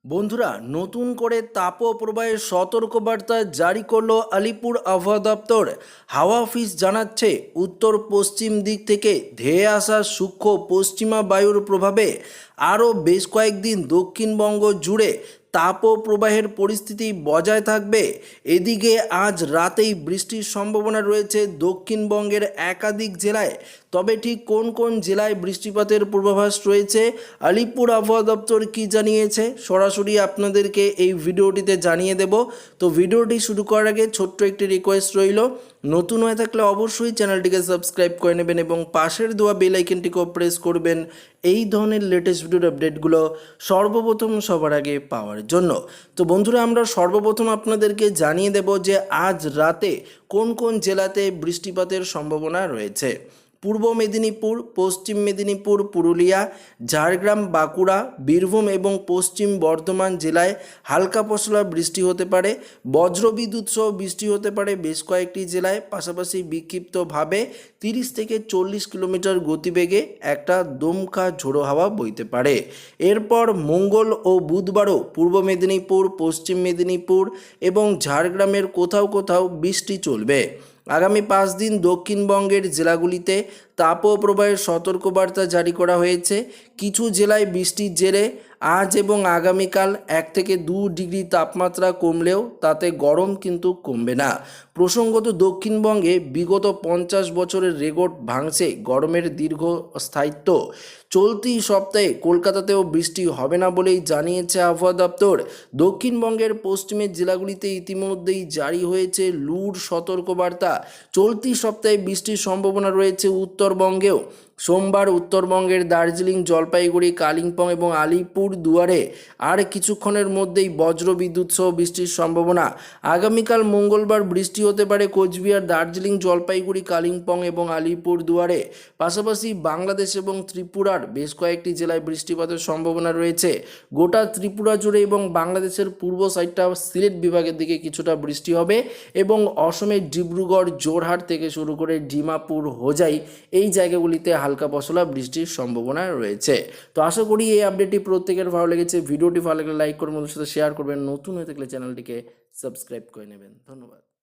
বন্ধুরা, নতুন করে তাপপ্রবাহের সতর্কবার্তা জারি করলো আলিপুর আবহাওয়া দপ্তর। হাওয়া অফিস জানাচ্ছে, উত্তর পশ্চিম দিক থেকে ধেয়ে আসা সূক্ষ্ম পশ্চিমা বায়ুর প্রভাবে আরও বেশ কয়েকদিন দক্ষিণবঙ্গ জুড়ে তাপপ্রবাহের পরিস্থিতি বজায় থাকবে। এদিকে আজ রাতেই বৃষ্টির সম্ভাবনা রয়েছে দক্ষিণবঙ্গের একাধিক জেলায়। তবে ঠিক কোন কোন জেলায় বৃষ্টিপাতের পূর্বাভাস রয়েছে, আলিপুর আবহাওয়া দপ্তর কী জানিয়েছে, সরাসরি আপনাদেরকে এই ভিডিওটিতে জানিয়ে দেব। তো ভিডিওটি শুরু করার আগে ছোট্ট একটি রিকোয়েস্ট রইল, নতুন হয়ে থাকলে অবশ্যই চ্যানেলটিকে সাবস্ক্রাইব করে নেবেন এবং পাশের দেওয়া বেল আইকনটিকেও প্রেস করবেন এই ধরনের লেটেস্ট ভিডিওর আপডেটগুলো সর্বপ্রথম সবার আগে পাওয়ার জন্য। তো বন্ধুরা, আমরা সর্বপ্রথম আপনাদেরকে জানিয়ে দেব যে আজ রাতে কোন কোন জেলাতে বৃষ্টিপাতের সম্ভাবনা রয়েছে। পূর্ব মেদিনীপুর, পশ্চিম মেদিনীপুর, পুরুলিয়া, ঝাড়গ্রাম, বাঁকুড়া, বীরভূম এবং পশ্চিম বর্ধমান জেলায় হালকা পশলা বৃষ্টি হতে পারে। বজ্রবিদ্যুৎ সহ বৃষ্টি হতে পারে বেশ কয়েকটি জেলায়। পাশাপাশি বিক্ষিপ্তভাবে 30 থেকে 40 কিলোমিটার গতিবেগে একটা দমকা ঝোড়ো হাওয়া বইতে পারে। এরপর মঙ্গল ও বুধবারও পূর্ব মেদিনীপুর, পশ্চিম মেদিনীপুর এবং ঝাড়গ্রামের কোথাও কোথাও বৃষ্টি চলবে। আগামী 5 দিন দক্ষিণবঙ্গের জেলাগুলিতে তাপপ্রবাহের সতর্কবার্তা জারি করা হয়েছে। কিছু জেলায় বৃষ্টির জেরে আজ এবং আগামীকাল 1 থেকে 2 ডিগ্রি তাপমাত্রা কমলেও তাতে গরম কিন্তু কমবে না। প্রসঙ্গত, দক্ষিণবঙ্গে বিগত 50 বছরের রেকর্ড ভাঙছে গরমের দীর্ঘস্থায়িত্ব। চলতি সপ্তাহে কলকাতাতেও বৃষ্টি হবে না বলেই জানিয়েছে আবহাওয়া দপ্তর। দক্ষিণবঙ্গের পশ্চিমের জেলাগুলিতে ইতিমধ্যেই জারি হয়েছে লুর সতর্কবার্তা। চলতি সপ্তাহে বৃষ্টির সম্ভাবনা রয়েছে উত্তরবঙ্গেও। সোমবার উত্তরবঙ্গের দার্জিলিং, জলপাইগুড়ি, কালিম্পং এবং আলিপুর দুয়ারে আর কিছুক্ষণের মধ্যেই বজ্রবিদ্যুৎ সহ বৃষ্টির সম্ভাবনা। আগামীকাল মঙ্গলবার বৃষ্টি হতে পারে কোচবিহার, দার্জিলিং, জলপাইগুড়ি, কালিম্পং এবং আলিপুর দুয়ারে। পাশাপাশি বাংলাদেশ এবং ত্রিপুরার বেশ কয়েকটি জেলায় বৃষ্টিপাতের সম্ভাবনা রয়েছে। গোটা ত্রিপুরা জুড়ে এবং বাংলাদেশের পূর্ব সাইডটা সিলেট বিভাগের দিকে কিছুটা বৃষ্টি হবে এবং অসমের ডিব্রুগড়, জোরহাট থেকে শুরু করে ডিমাপুর, হোজাই এই জায়গাগুলিতে হালকা পশলা বৃষ্টির সম্ভাবনা রয়েছে। তো আশা করি এই আপডেটটি প্রত্যেকের ভালো লেগেছে। ভিডিওটি ভালো লাগলে লাইক করে বন্ধুদের সাথে শেয়ার করবেন। নতুন হয়ে থাকলে চ্যানেলটিকে সাবস্ক্রাইব করে নেবেন। ধন্যবাদ।